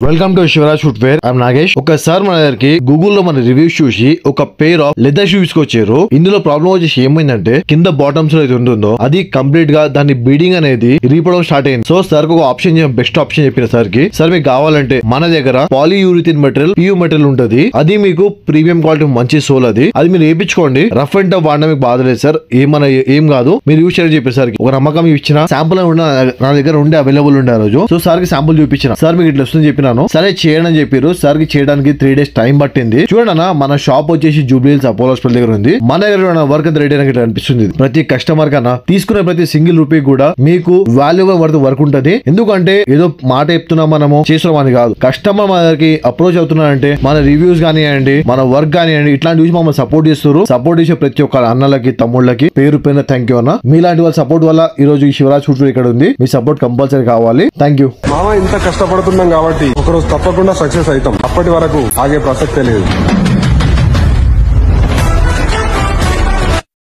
Welcome to Shivraj footwear. I'm Nagesh. ఒకసారి మన దగ్గరికి గూగుల్ లో మన రివ్యూస్ చూసి ఒక పేర్ ఆఫ్ లెదర్ షూస్ వచ్చారు. ఇందులో ప్రాబ్లం వచ్చేసి ఏమైందంటే కింద బాటమ్స్ లో అయితే ఉంటుందో అది కంప్లీట్ గా దాని బీడింగ్ అనేది ఇరిగిపోవడం స్టార్ట్ అయింది. సో సార్ ఒక ఆప్షన్ బెస్ట్ ఆప్షన్ చెప్పిన సార్ కి, సార్ మీకు కావాలంటే మన దగ్గర పాలీయూరిథిన్ మెటీరియల్ పియూ మెటీరియల్ ఉంటుంది. అది మీకు ప్రీమియం క్వాలిటీ మంచి సోల్ అది మీరు వేయించుకోండి. రఫ్ అండ్ టఫ్ వాడినా మీకు బాధ లేదు సార్. ఏం కాదు, మీరు యూజ్ చేయాలని చెప్పారు సార్. ఒక నమ్మకం ఇచ్చిన శాంపుల్ నా దగ్గర ఉండే అవైలబుల్ ఉండే ఆ రోజు. సో సార్ కి శాంపుల్ చూపించిన, సార్ మీకు ఇట్లా వస్తుంది చెప్పిన, సరే చేయడం చెప్పారు. సార్ కి చేయడానికి 3 days టైం పట్టింది. చూడన్నా మన షాప్ వచ్చేసి జూబ్లీహిల్స్ అపోలో హాస్పిటల్ దగ్గర ఉంది. మన దగ్గర వర్క్ అంత రెడీ అయినట్టు అనిపిస్తుంది. ప్రతి కస్టమర్ కన్నా తీసుకునే ప్రతి సింగిల్ రూపీ కూడా మీకు వాల్యూబుల్ వర్క్ ఉంటది. ఎందుకంటే ఏదో మాట చెప్తున్నాం మనము చేస్తున్నాం అని కాదు. కస్టమర్ మన దగ్గరికి అప్రోచ్ అవుతున్నారంటే మన రివ్యూస్ కానివ్వండి, మన వర్క్ కానివ్వండి, ఇట్లాంటి చూసి మమ్మల్ని సపోర్ట్ చేస్తారు. సపోర్ట్ చేసే ప్రతి ఒక్క అన్నలకి తమ్ముళ్ళకి పేరు పైన థ్యాంక్ యూ అన్న. మీలాంటి వాళ్ళ సపోర్ట్ వల్ల ఈ రోజు ఈ శివరాజ్ ఫుట్వేర్ ఇక్కడ ఉంది. మీ సపోర్ట్ కంపల్సరీ కావాలి. Thank you. ఇంత కష్టపడుతున్నాం కాబట్టి ఒకరోజు తప్పకుండా సక్సెస్ అవుతాం. అప్పటి వరకు ఆగే ప్రసక్తే లేదు.